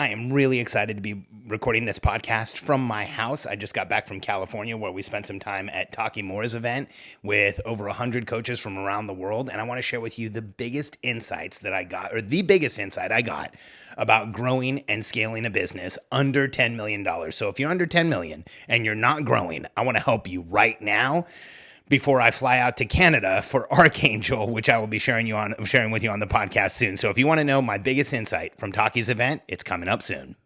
I am really excited to be recording this podcast from my house. I just got back from California where we spent some time at Taki Moore's event with over 100 coaches from around the world. And I want to share with you the biggest insights that I got, or the biggest insight I got about growing and scaling a business under $10 million. So if you're under 10 million and you're not growing, I want to help you right now before I fly out to Canada for Archangel, which I will be sharing with you on the podcast soon. So if you want to know my biggest insight from Taki's event, it's coming up soon.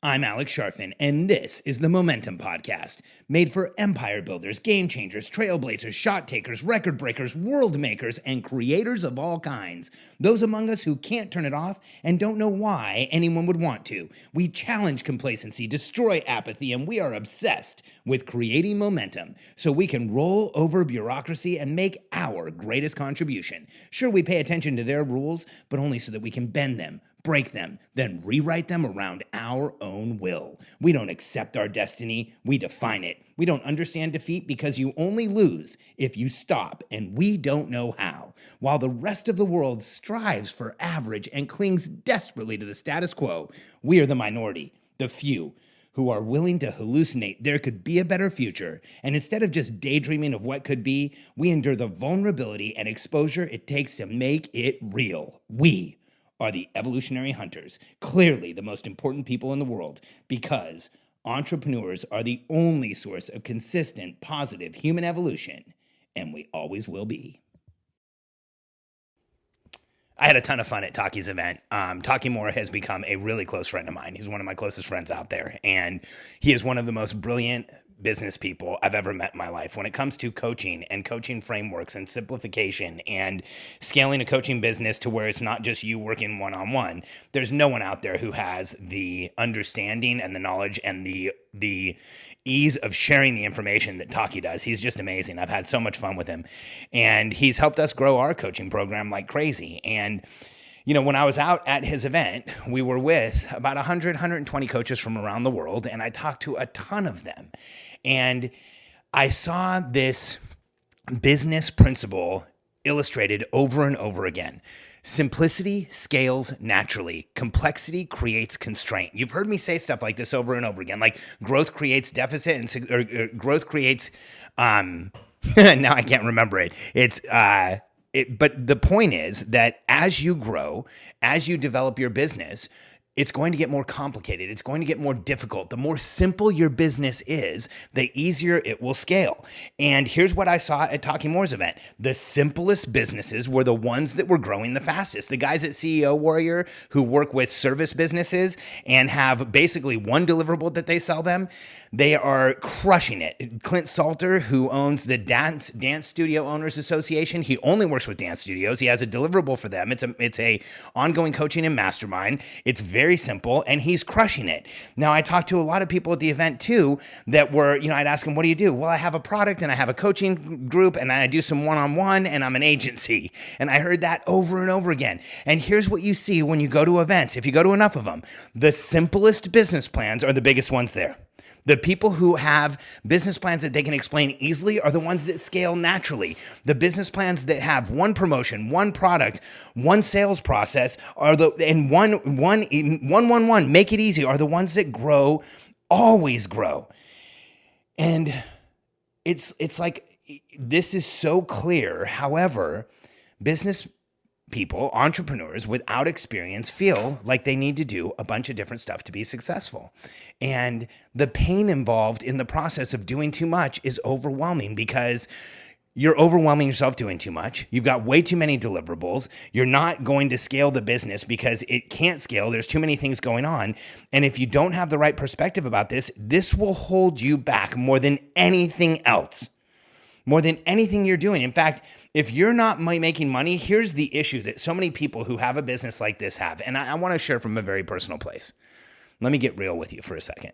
I'm Alex Sharfin, and this is the Momentum Podcast, made for empire builders, game changers, trailblazers, shot takers, record breakers, world makers, and creators of all kinds. Those among us who can't turn it off and don't know why anyone would want to. We challenge complacency, destroy apathy, and we are obsessed with creating momentum so we can roll over bureaucracy and make our greatest contribution. Sure, we pay attention to their rules, but only so that we can bend them, break them, then rewrite them around our own will. We don't accept our destiny, we define it. We don't understand defeat because you only lose if you stop, and we don't know how. While the rest of the world strives for average and clings desperately to the status quo, we are the minority, the few, who are willing to hallucinate there could be a better future. And instead of just daydreaming of what could be, we endure the vulnerability and exposure it takes to make it real. We are the evolutionary hunters, clearly the most important people in the world, because entrepreneurs are the only source of consistent, positive human evolution, and we always will be. I had a ton of fun at Taki's event. Taki Moore has become a really close friend of mine. He's one of my closest friends out there, and he is one of the most brilliant business people I've ever met in my life. When it comes to coaching and coaching frameworks and simplification and scaling a coaching business to where it's not just you working one-on-one, there's no one out there who has the understanding and the knowledge and the ease of sharing the information that Taki does. He's just amazing. I've had so much fun with him, and he's helped us grow our coaching program like crazy. And you know, when I was out at his event, we were with about 120 coaches from around the world, and I talked to a ton of them. And I saw this business principle illustrated over and over again. Simplicity scales naturally. Complexity creates constraint. You've heard me say stuff like this over and over again, like growth creates deficit or growth creates, now I can't remember it. But the point is that as you grow, as you develop your business, it's going to get more complicated. It's going to get more difficult. The more simple your business is, the easier it will scale. And here's what I saw at Taki Moore's event. The simplest businesses were the ones that were growing the fastest. The guys at CEO Warrior who work with service businesses and have basically one deliverable that they sell them, they are crushing it. Clint Salter, who owns the Dance Studio Owners Association, he only works with dance studios. He has a deliverable for them. It's a ongoing coaching and mastermind. It's very simple, and he's crushing it. Now, I talked to a lot of people at the event too that were, I'd ask them, what do you do? Well, I have a product and I have a coaching group and I do some one-on-one and I'm an agency. And I heard that over and over again. And here's what you see when you go to events, if you go to enough of them, the simplest business plans are the biggest ones there. The people who have business plans that they can explain easily are the ones that scale naturally. The business plans that have one promotion, one product, one sales process and one, make it easy, are the ones that grow, always grow. And it's like, this is so clear. However, business people, entrepreneurs without experience, feel like they need to do a bunch of different stuff to be successful. And the pain involved in the process of doing too much is overwhelming because you're overwhelming yourself doing too much. You've got way too many deliverables. You're not going to scale the business because it can't scale. There's too many things going on. And if you don't have the right perspective about this, this will hold you back more than anything else. More than anything you're doing. In fact, if you're not making money, here's the issue that so many people who have a business like this have. And I want to share from a very personal place. Let me get real with you for a second.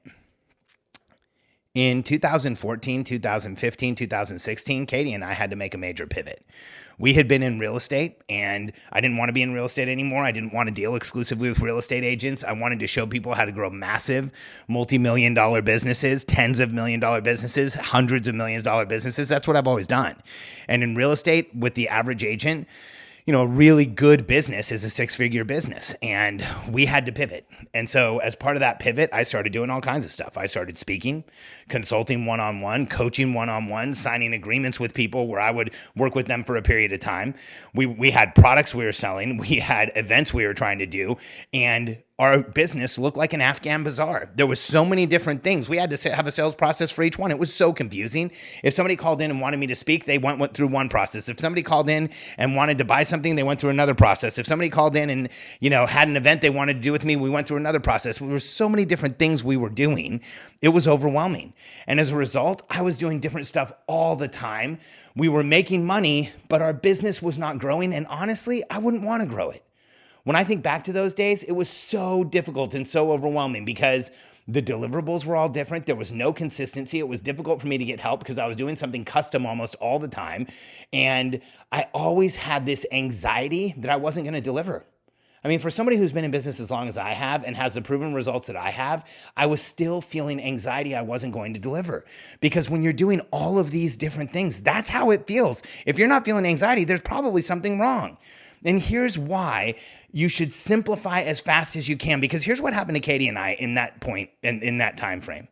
In 2014, 2015, 2016, Cadey and I had to make a major pivot. We had been in real estate, and I didn't want to be in real estate anymore. I didn't want to deal exclusively with real estate agents. I wanted to show people how to grow massive, multi-million dollar businesses, tens of million dollar businesses, hundreds of millions dollar businesses. That's what I've always done. And in real estate, with the average agent, a really good business is a six-figure business, and we had to pivot. And so as part of that pivot, I started doing all kinds of stuff. I started speaking, consulting one-on-one, coaching one-on-one, signing agreements with people where I would work with them for a period of time. We had products we were selling. We had events we were trying to do, and our business looked like an Afghan bazaar. There was so many different things. We had to have a sales process for each one. It was so confusing. If somebody called in and wanted me to speak, they went through one process. If somebody called in and wanted to buy something, they went through another process. If somebody called in and, had an event they wanted to do with me, we went through another process. There were so many different things we were doing. It was overwhelming. And as a result, I was doing different stuff all the time. We were making money, but our business was not growing. And honestly, I wouldn't want to grow it. When I think back to those days, it was so difficult and so overwhelming because the deliverables were all different. There was no consistency. It was difficult for me to get help because I was doing something custom almost all the time. And I always had this anxiety that I wasn't going to deliver. I mean, for somebody who's been in business as long as I have and has the proven results that I have, I was still feeling anxiety I wasn't going to deliver. Because when you're doing all of these different things, that's how it feels. If you're not feeling anxiety, there's probably something wrong. And here's why you should simplify as fast as you can, because here's what happened to Cadey and I in that point, in that time frame.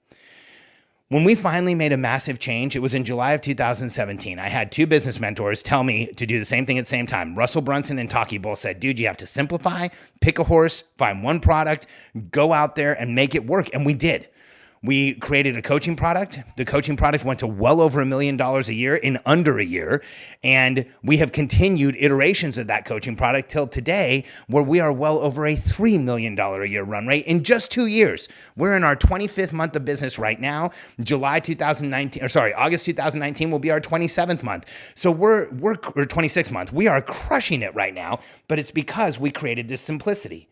When we finally made a massive change, it was in July of 2017. I had two business mentors tell me to do the same thing at the same time. Russell Brunson and Taki both said, dude, you have to simplify, pick a horse, find one product, go out there and make it work. And we did. We created a coaching product. The coaching product went to well over $1 million a year in under a year. And we have continued iterations of that coaching product till today, where we are well over a $3 million a year run rate in just 2 years. We're in our 25th month of business right now. August 2019 will be our 27th month. So we're 26th month. We are crushing it right now, but it's because we created this simplicity.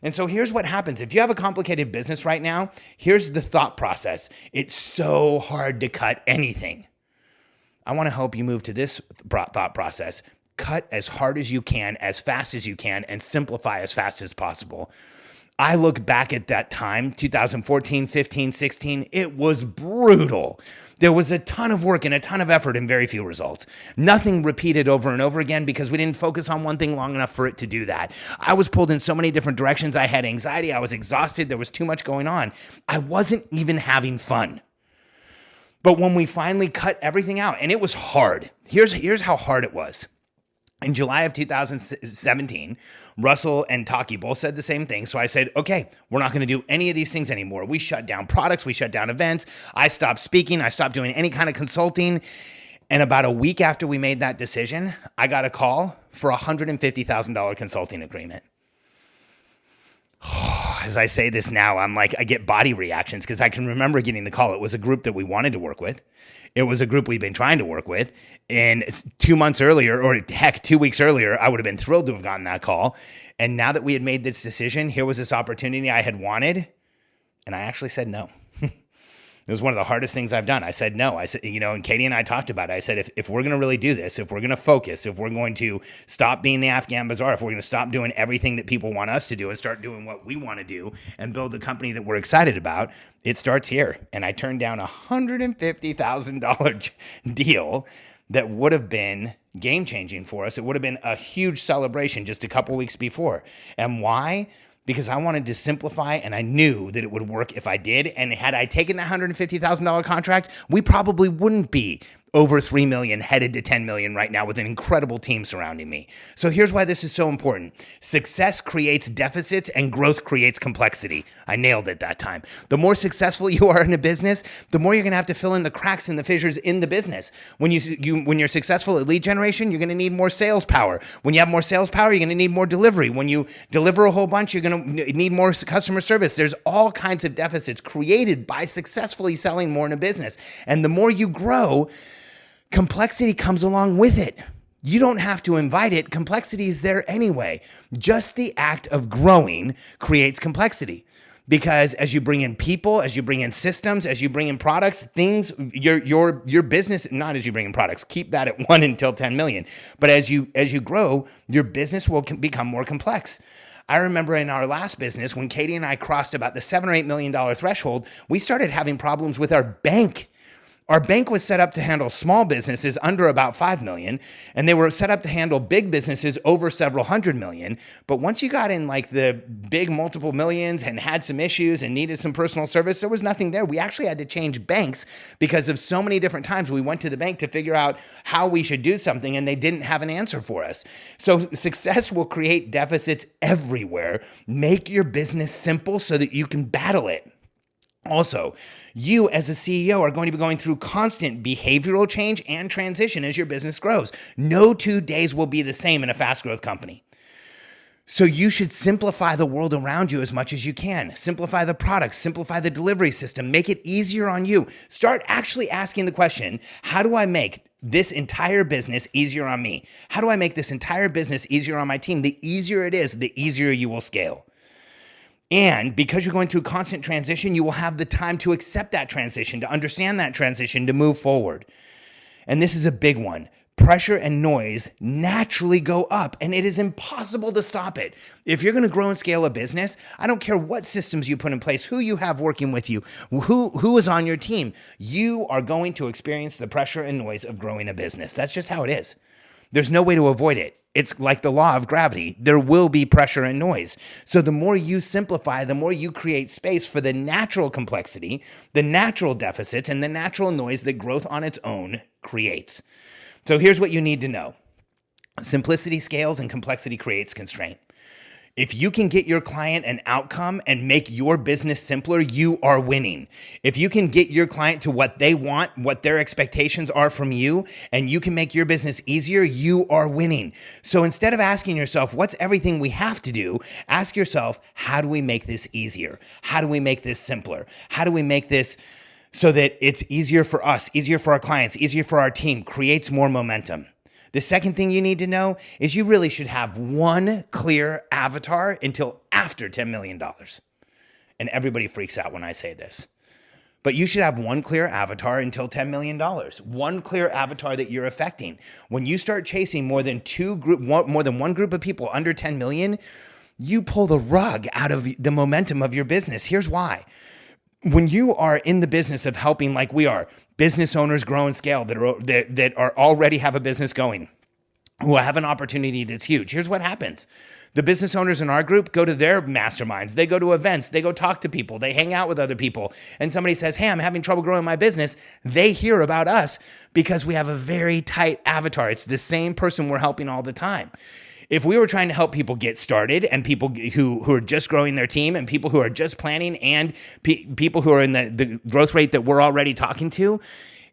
And so here's what happens. If you have a complicated business right now, here's the thought process. It's so hard to cut anything. I want to help you move to this thought process. Cut as hard as you can, as fast as you can, and simplify as fast as possible. I look back at that time, 2014, 15, 16, it was brutal. There was a ton of work and a ton of effort and very few results. Nothing repeated over and over again because we didn't focus on one thing long enough for it to do that. I was pulled in so many different directions. I had anxiety. I was exhausted. There was too much going on. I wasn't even having fun. But when we finally cut everything out, and it was hard. Here's how hard it was. In July of 2017, Russell and Taki both said the same thing. So I said, okay, we're not going to do any of these things anymore. We shut down products. We shut down events. I stopped speaking. I stopped doing any kind of consulting. And about a week after we made that decision, I got a call for a $150,000 consulting agreement. As I say this now, I'm like, I get body reactions because I can remember getting the call. It was a group that we wanted to work with. It was a group we'd been trying to work with. And 2 months earlier, or heck, 2 weeks earlier, I would have been thrilled to have gotten that call. And now that we had made this decision, here was this opportunity I had wanted. And I actually said no. It was one of the hardest things I've done. I said no. I said, and Cadey and I talked about it. I said, if we're going to really do this, if we're going to focus, if we're going to stop being the Afghan bazaar, if we're going to stop doing everything that people want us to do and start doing what we want to do and build a company that we're excited about, it starts here. And I turned down a $150,000 deal that would have been game-changing for us. It would have been a huge celebration just a couple weeks before. And why? Because I wanted to simplify, and I knew that it would work if I did. And had I taken that $150,000 contract, we probably wouldn't be over 3 million, headed to 10 million right now with an incredible team surrounding me. So here's why this is so important. Success creates deficits and growth creates complexity. I nailed it that time. The more successful you are in a business, the more you're going to have to fill in the cracks and the fissures in the business. When you're successful at lead generation, you're going to need more sales power. When you have more sales power, you're going to need more delivery. When you deliver a whole bunch, you're going to need more customer service. There's all kinds of deficits created by successfully selling more in a business. And the more you grow, complexity comes along with it. You don't have to invite it. Complexity is there anyway. Just the act of growing creates complexity. Because as you bring in people, as you bring in systems, as you bring in products, things, your business, not as you bring in products, keep that at 1 until 10 million. But as you grow, your business will become more complex. I remember in our last business, when Cadey and I crossed about the $7 or $8 million threshold, we started having problems with our bank. Our bank was set up to handle small businesses under about 5 million, and they were set up to handle big businesses over several hundred million. But once you got in like the big multiple millions and had some issues and needed some personal service, there was nothing there. We actually had to change banks because of so many different times we went to the bank to figure out how we should do something, and they didn't have an answer for us. So success will create deficits everywhere. Make your business simple so that you can battle it. Also, you as a CEO are going to be going through constant behavioral change and transition as your business grows. No 2 days will be the same in a fast growth company. So you should simplify the world around you as much as you can. Simplify the products, simplify the delivery system, make it easier on you. Start actually asking the question, how do I make this entire business easier on me? How do I make this entire business easier on my team? The easier it is, the easier you will scale. And because you're going through constant transition, you will have the time to accept that transition, to understand that transition, to move forward. And this is a big one. Pressure and noise naturally go up, and it is impossible to stop it. If you're going to grow and scale a business, I don't care what systems you put in place, who you have working with you, who is on your team, you are going to experience the pressure and noise of growing a business. That's just how it is. There's no way to avoid it. It's like the law of gravity. There will be pressure and noise. So the more you simplify, the more you create space for the natural complexity, the natural deficits, and the natural noise that growth on its own creates. So here's what you need to know. Simplicity scales and complexity creates constraint. If you can get your client an outcome and make your business simpler, you are winning. If you can get your client to what they want, what their expectations are from you, and you can make your business easier, you are winning. So instead of asking yourself, what's everything we have to do? Ask yourself, how do we make this easier? How do we make this simpler? How do we make this so that it's easier for us, easier for our clients, easier for our team, creates more momentum? The second thing you need to know is you really should have one clear avatar until after $10 million. And everybody freaks out when I say this. But you should have one clear avatar until $10 million. One clear avatar that you're affecting. When you start chasing more than one group of people under 10 million, you pull the rug out of the momentum of your business. Here's why. When you are in the business of helping, like we are, business owners grow and scale that are already have a business going, who have an opportunity that's huge, here's what happens. The business owners in our group go to their masterminds. They go to events. They go talk to people. They hang out with other people. And somebody says, hey, I'm having trouble growing my business. They hear about us because we have a very tight avatar. It's the same person we're helping all the time. If we were trying to help people get started and people who are just growing their team and people who are just planning and people who are in the growth rate that we're already talking to,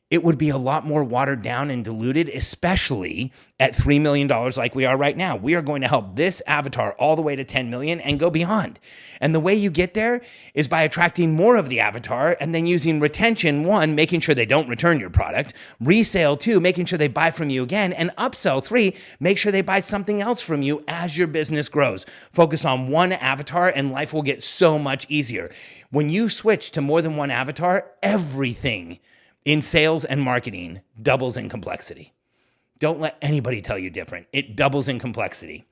it would be a lot more watered down and diluted, especially at $3 million like we are right now. We are going to help this avatar all the way to 10 million and go beyond. And the way you get there is by attracting more of the avatar and then using retention, 1, making sure they don't return your product, resale, 2, making sure they buy from you again, and upsell, 3, make sure they buy something else from you as your business grows. Focus on one avatar and life will get so much easier. When you switch to more than one avatar, everything in sales and marketing doubles in complexity. Don't let anybody tell you different. It doubles in complexity.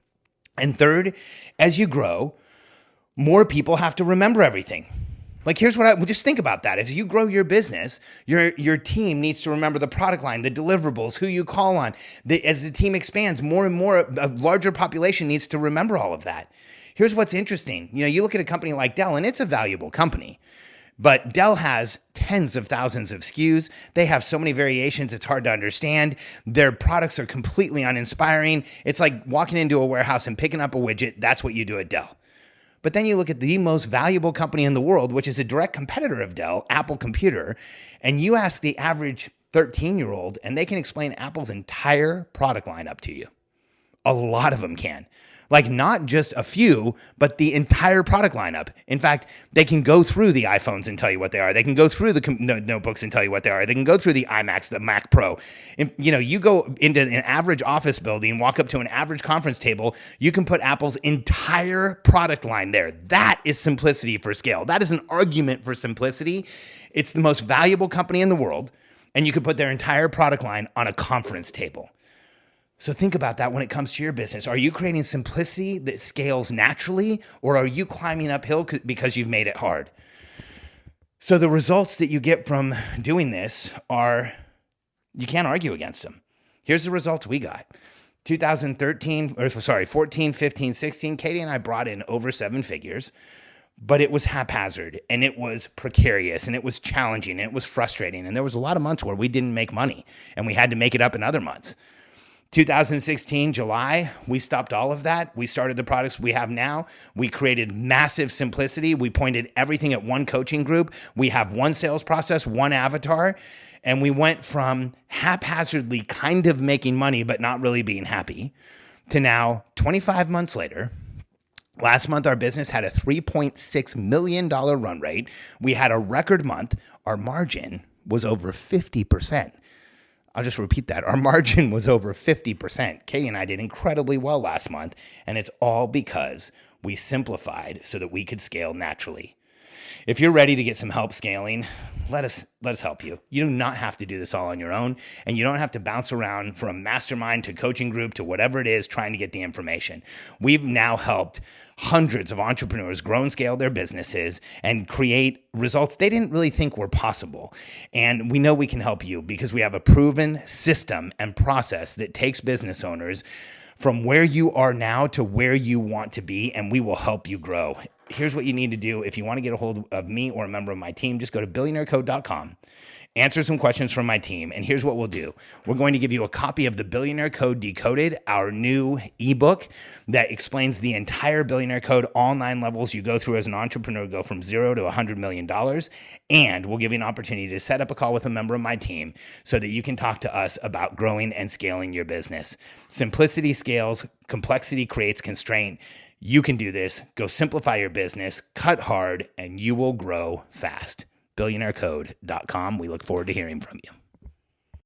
And third, as you grow, more people have to remember everything. Like here's what just think about that. As you grow your business, your team needs to remember the product line, the deliverables, who you call on. As the team expands, more and more, a larger population needs to remember all of that. Here's what's interesting. You look at a company like Dell, and it's a valuable company. But Dell has tens of thousands of SKUs. They have so many variations, it's hard to understand. Their products are completely uninspiring. It's like walking into a warehouse and picking up a widget. That's what you do at Dell. But then you look at the most valuable company in the world, which is a direct competitor of Dell, Apple Computer, and you ask the average 13-year-old, and they can explain Apple's entire product lineup to you. A lot of them can. Like not just a few, but the entire product lineup. In fact, they can go through the iPhones and tell you what they are. They can go through the notebooks and tell you what they are. They can go through the iMacs, the Mac Pro. And, you go into an average office building, walk up to an average conference table, you can put Apple's entire product line there. That is simplicity for scale. That is an argument for simplicity. It's the most valuable company in the world, and you could put their entire product line on a conference table. So think about that when it comes to your business. Are you creating simplicity that scales naturally, or are you climbing uphill because you've made it hard? So the results that you get from doing this are, you can't argue against them. Here's the results we got. 14, 15, 16, Cadey and I brought in over 7 figures, but it was haphazard and it was precarious and it was challenging and it was frustrating. And there was a lot of months where we didn't make money and we had to make it up in other months. 2016, July, we stopped all of that. We started the products we have now. We created massive simplicity. We pointed everything at one coaching group. We have one sales process, one avatar. And we went from haphazardly kind of making money, but not really being happy, to now 25 months later. Last month, our business had a $3.6 million run rate. We had a record month. Our margin was over 50%. I'll just repeat that. Our margin was over 50%. Katie and I did incredibly well last month, and it's all because we simplified so that we could scale naturally. If you're ready to get some help scaling, let us help you. You do not have to do this all on your own, and you don't have to bounce around from mastermind to coaching group to whatever it is trying to get the information. We've now helped hundreds of entrepreneurs grow and scale their businesses and create results they didn't really think were possible. And we know we can help you because we have a proven system and process that takes business owners from where you are now to where you want to be, and we will help you grow. Here's what you need to do. If you want to get a hold of me or a member of my team, just go to billionairecode.com, answer some questions from my team, and here's what we'll do. We're going to give you a copy of the Billionaire Code Decoded, our new ebook that explains the entire Billionaire Code, all 9 levels you go through as an entrepreneur, go from $0 to $100 million. And we'll give you an opportunity to set up a call with a member of my team so that you can talk to us about growing and scaling your business. Simplicity scales, complexity creates constraint. You can do this. Go simplify your business, cut hard, and you will grow fast. BillionaireCode.com. We look forward to hearing from you.